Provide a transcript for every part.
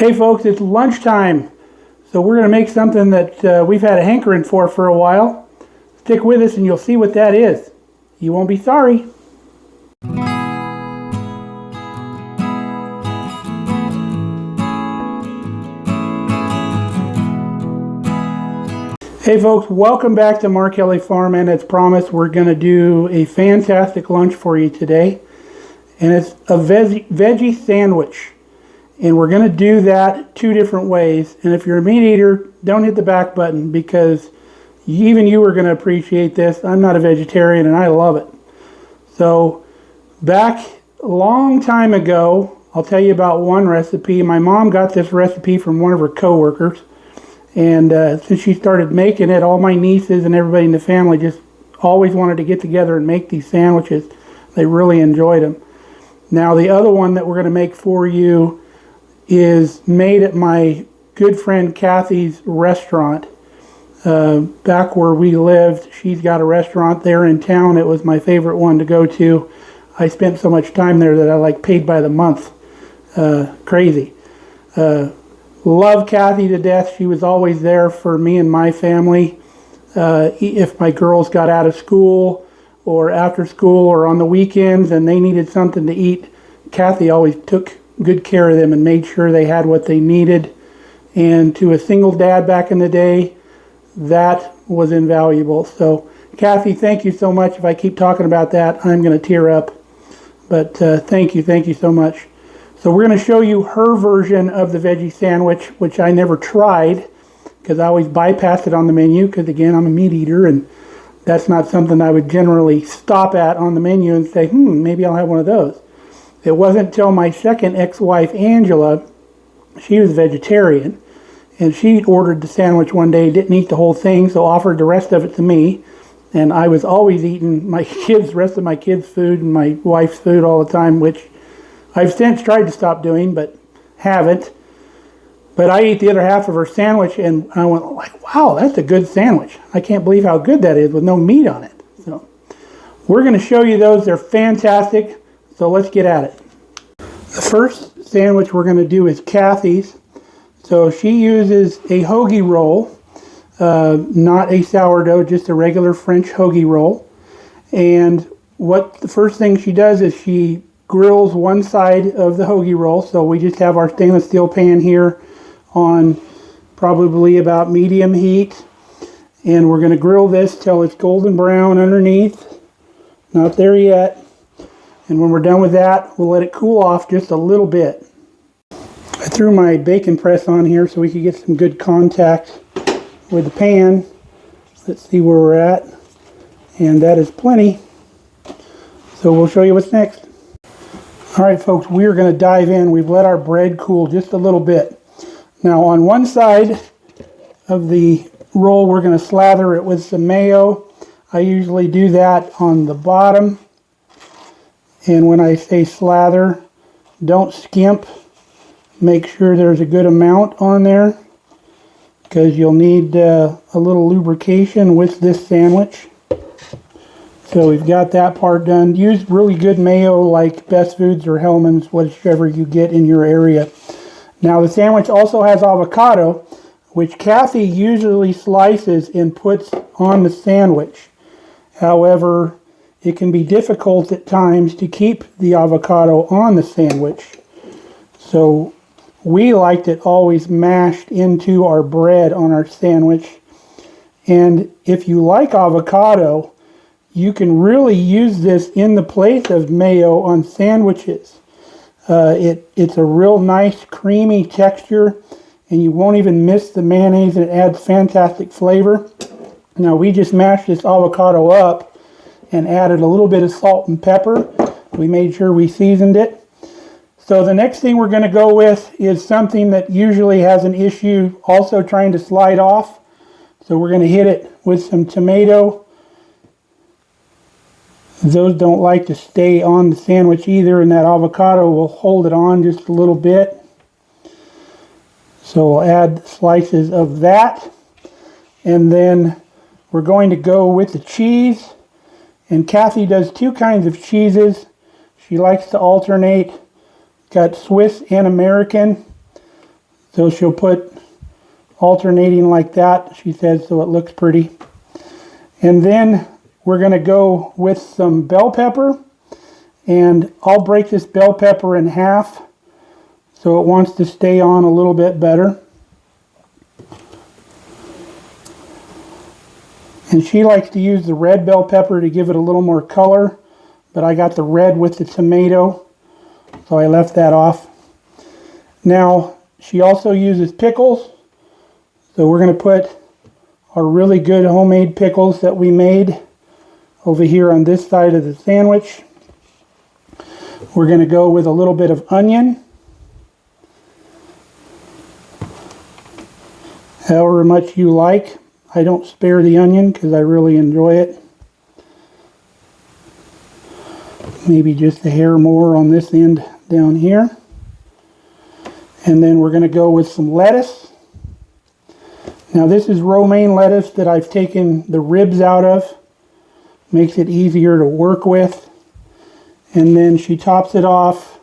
Hey folks, it's lunchtime, so we're going to make something that we've had a hankering for a while. Stick with us and you'll see what that is. You won't be sorry. Hey folks, welcome back to Mark Kelly Farm, and as promised, we're going to do a fantastic lunch for you today. And it's a veggie sandwich. And we're going to do that two different ways. And if you're a meat eater, don't hit the back button, because even you are going to appreciate this. I'm not a vegetarian and I love it. So back a long time ago, I'll tell you about one recipe. My mom got this recipe from one of her coworkers. And since she started making it, all my nieces and everybody in the family just always wanted to get together and make these sandwiches. They really enjoyed them. Now the other one that we're going to make for you is made at my good friend Kathy's restaurant. Back where we lived, she's got a restaurant there in town. It was my favorite one to go to. I spent so much time there that I paid by the month. Crazy. Love Kathy to death. She was always there for me and my family. If my girls got out of school or after school or on the weekends and they needed something to eat, Kathy always took good care of them and made sure they had what they needed. And to a single dad back in the day, that was invaluable. So Kathy, thank you so much. If I keep talking about that, I'm going to tear up. But thank you so much. So we're going to show you her version of the veggie sandwich, which I never tried because I always bypass it on the menu, because again, I'm a meat eater and that's not something I would generally stop at on the menu and say, maybe I'll have one of those. It wasn't until my second ex-wife, Angela, she was vegetarian, and she ordered the sandwich one day, didn't eat the whole thing, so offered the rest of it to me. And I was always eating the rest of my kids' food and my wife's food all the time, which I've since tried to stop doing, but haven't. But I ate the other half of her sandwich, and I went wow, that's a good sandwich. I can't believe how good that is with no meat on it. So we're going to show you those. They're fantastic. So let's get at it. The first sandwich we're going to do is Kathy's. So she uses a hoagie roll, not a sourdough, just a regular French hoagie roll. And the first thing she does is she grills one side of the hoagie roll. So we just have our stainless steel pan here on probably about medium heat. And we're going to grill this till it's golden brown underneath. Not there yet. And when we're done with that, we'll let it cool off just a little bit. I threw my bacon press on here so we could get some good contact with the pan. Let's see where we're at. And that is plenty. So we'll show you what's next. All right, folks, we are going to dive in. We've let our bread cool just a little bit. Now, on one side of the roll, we're going to slather it with some mayo. I usually do that on the bottom. And when I say slather, don't skimp. Make sure there's a good amount on there, because you'll need a little lubrication with this sandwich. So we've got that part done. Use really good mayo like Best Foods or Hellman's, whichever you get in your area. Now the sandwich also has avocado, which Kathy usually slices and puts on the sandwich. However, it can be difficult at times to keep the avocado on the sandwich. So we liked it always mashed into our bread on our sandwich. And if you like avocado, you can really use this in the place of mayo on sandwiches. It's a real nice creamy texture, and you won't even miss the mayonnaise, and it adds fantastic flavor. Now we just mashed this avocado up and added a little bit of salt and pepper. We made sure we seasoned it. So the next thing we're going to go with is something that usually has an issue also trying to slide off. So we're going to hit it with some tomato. Those don't like to stay on the sandwich either, and that avocado will hold it on just a little bit. So we'll add slices of that. And then we're going to go with the cheese. And Kathy does two kinds of cheeses. She likes to alternate. Got Swiss and American. So she'll put alternating like that, she says, so it looks pretty. And then we're going to go with some bell pepper, and I'll break this bell pepper in half so it wants to stay on a little bit better. And she likes to use the red bell pepper to give it a little more color, but I got the red with the tomato, so I left that off. Now, she also uses pickles, so we're going to put our really good homemade pickles that we made over here on this side of the sandwich. We're going to go with a little bit of onion, however much you like. I don't spare the onion because I really enjoy it. Maybe just a hair more on this end down here. And then we're going to go with some lettuce. Now this is romaine lettuce that I've taken the ribs out of. Makes it easier to work with. And then she tops it off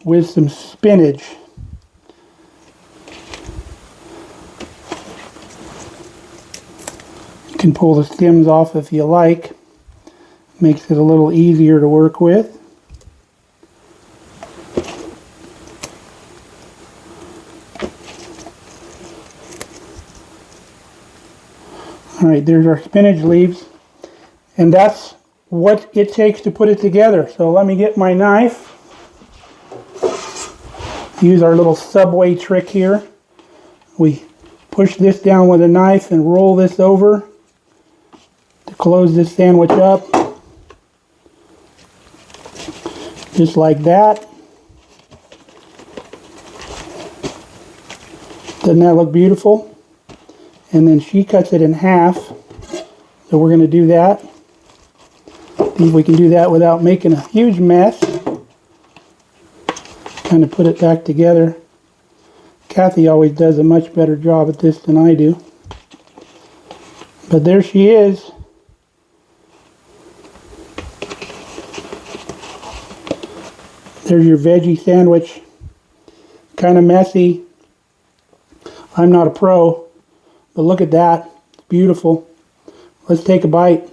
with some spinach. You can pull the stems off if you like. Makes it a little easier to work with. Alright, there's our spinach leaves. And that's what it takes to put it together. So let me get my knife. Use our little Subway trick here. We push this down with a knife and roll this over to close this sandwich up. Just like that. Doesn't that look beautiful? And then she cuts it in half. So we're going to do that. See if we can do that without making a huge mess. Kind of put it back together. Kathy always does a much better job at this than I do. But there she is. There's your veggie sandwich. Kind of messy. I'm not a pro, but look at that. It's beautiful. Let's take a bite.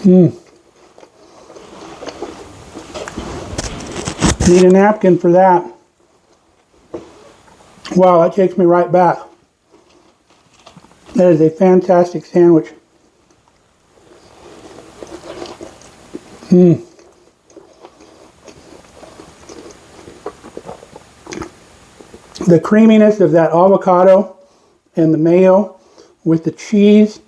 Need a napkin for that. Wow, that takes me right back. That is a fantastic sandwich. The creaminess of that avocado and the mayo with the cheese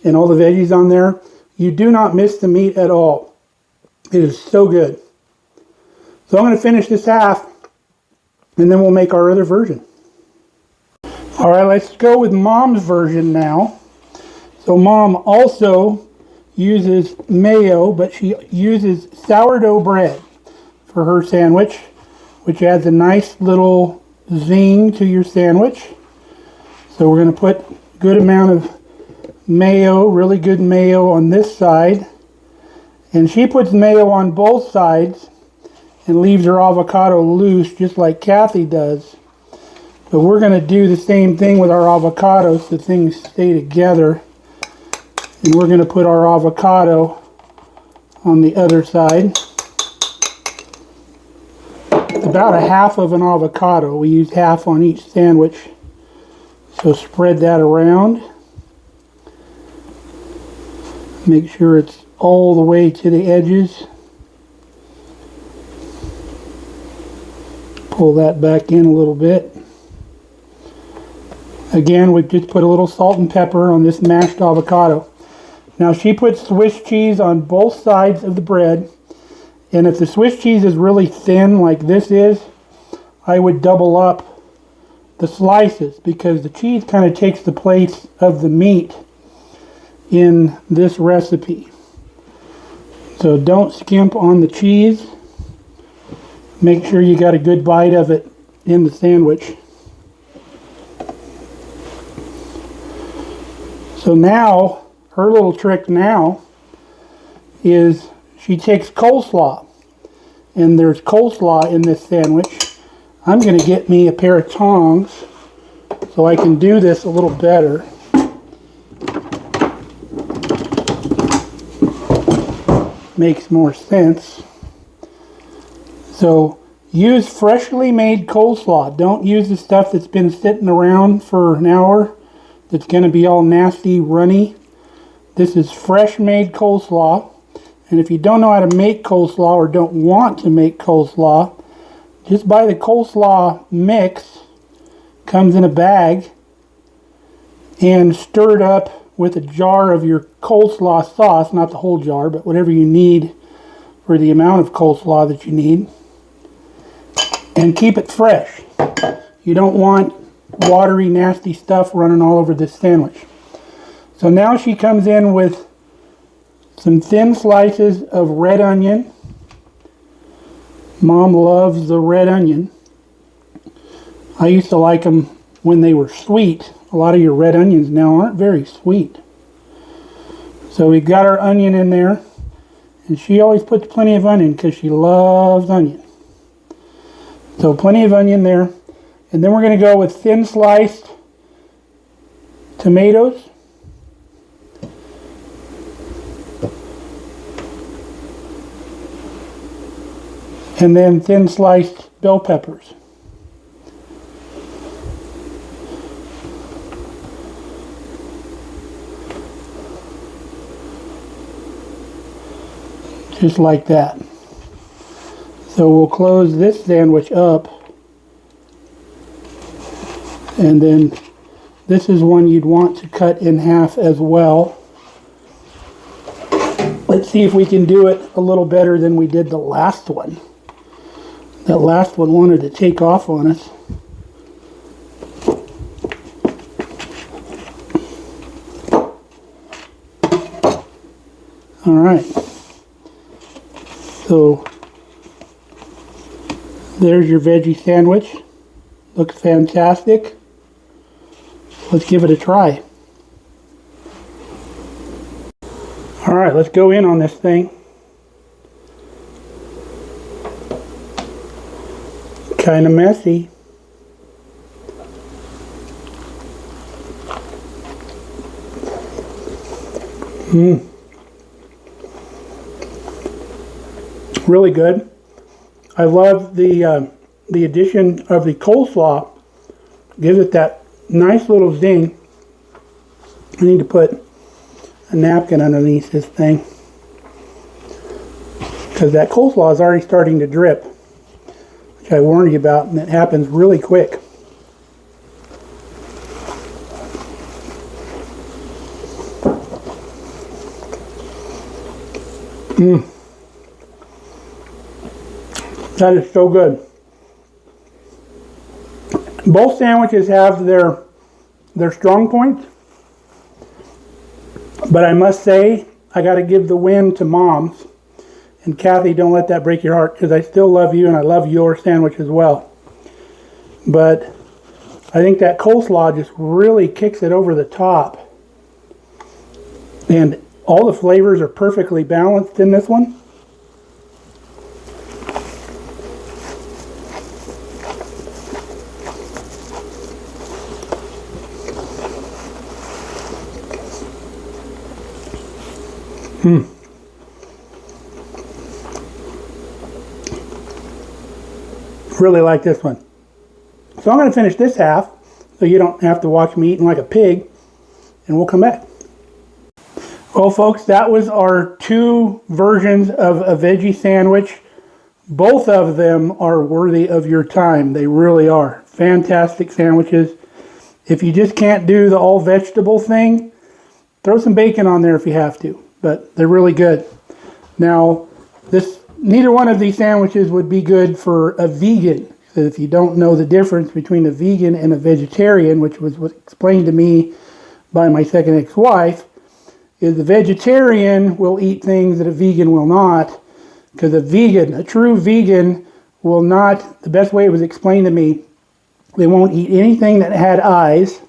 and all the veggies on there, you do not miss the meat at all. It is so good. So I'm going to finish this half and then we'll make our other version. Alright, let's go with Mom's version now. So Mom also uses mayo, but she uses sourdough bread for her sandwich, which adds a nice little zing to your sandwich. So we're going to put a good amount of mayo, really good mayo on this side. And she puts mayo on both sides and leaves her avocado loose just like Kathy does. But we're going to do the same thing with our avocado so things stay together. And we're going to put our avocado on the other side. It's about a half of an avocado. We use half on each sandwich. So spread that around. Make sure it's all the way to the edges. Pull that back in a little bit. Again, we've just put a little salt and pepper on this mashed avocado. Now she puts Swiss cheese on both sides of the bread. And if the Swiss cheese is really thin like this is, I would double up the slices because the cheese kind of takes the place of the meat in this recipe. So don't skimp on the cheese. Make sure you got a good bite of it in the sandwich. So now her little trick now is she takes coleslaw, and there's coleslaw in this sandwich. I'm going to get me a pair of tongs so I can do this a little better. Makes more sense. So use freshly made coleslaw. Don't use the stuff that's been sitting around for an hour that's going to be all nasty, runny. This is fresh made coleslaw. And if you don't know how to make coleslaw or don't want to make coleslaw, just buy the coleslaw mix. Comes in a bag, and stir it up with a jar of your coleslaw sauce, not the whole jar, but whatever you need for the amount of coleslaw that you need, and keep it fresh. You don't want watery, nasty stuff running all over this sandwich. So now she comes in with some thin slices of red onion. Mom loves the red onion. I used to like them when they were sweet. A lot of your red onions now aren't very sweet. So we've got our onion in there. And she always puts plenty of onion because she loves onion. So plenty of onion there. And then we're going to go with thin sliced tomatoes. And then thin sliced bell peppers. Just like that. So we'll close this sandwich up. And then this is one you'd want to cut in half as well. Let's see if we can do it a little better than we did the last one. That last one wanted to take off on us. All right. So there's your veggie sandwich. Looks fantastic. Let's give it a try. All right, let's go in on this thing. Kind of messy. Really good. I love the addition of the coleslaw. Gives it that nice little zing. I need to put a napkin underneath this thing because that coleslaw is already starting to drip, which I warned you about, and it happens really quick. That is so good. Both sandwiches have their strong points, but I must say I got to give the win to Mom's. And Kathy, don't let that break your heart, because I still love you and I love your sandwich as well. But I think that coleslaw just really kicks it over the top. And all the flavors are perfectly balanced in this one. Really like this one. So I'm going to finish this half so you don't have to watch me eating like a pig, and we'll come back. Well, folks, that was our two versions of a veggie sandwich. Both of them are worthy of your time. They really are. Fantastic sandwiches. If you just can't do the all vegetable thing, throw some bacon on there if you have to, but they're really good. Now, neither one of these sandwiches would be good for a vegan. So if you don't know the difference between a vegan and a vegetarian, which was explained to me by my second ex-wife, is the vegetarian will eat things that a vegan will not, because a true vegan will not, the best way it was explained to me, they won't eat anything that had eyes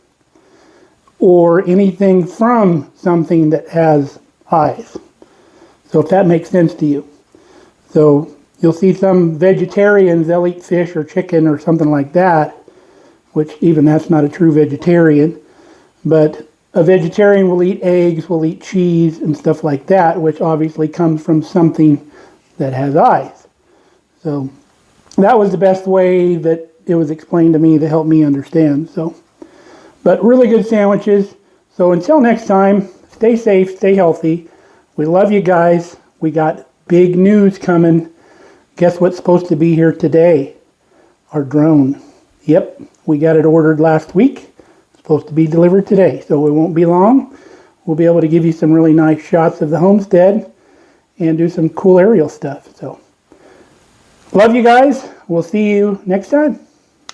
or anything from something that has eyes. So if that makes sense to you. So you'll see some vegetarians, they'll eat fish or chicken or something like that, which even that's not a true vegetarian. But a vegetarian will eat eggs, will eat cheese and stuff like that, which obviously comes from something that has eyes. So that was the best way that it was explained to me to help me understand. So, but really good sandwiches. So until next time, stay safe, stay healthy. We love you guys. We got big news coming. Guess what's supposed to be here today? Our drone. Yep, we got it ordered last week. It's supposed to be delivered today, so it won't be long. We'll be able to give you some really nice shots of the homestead and do some cool aerial stuff. So, love you guys. We'll see you next time.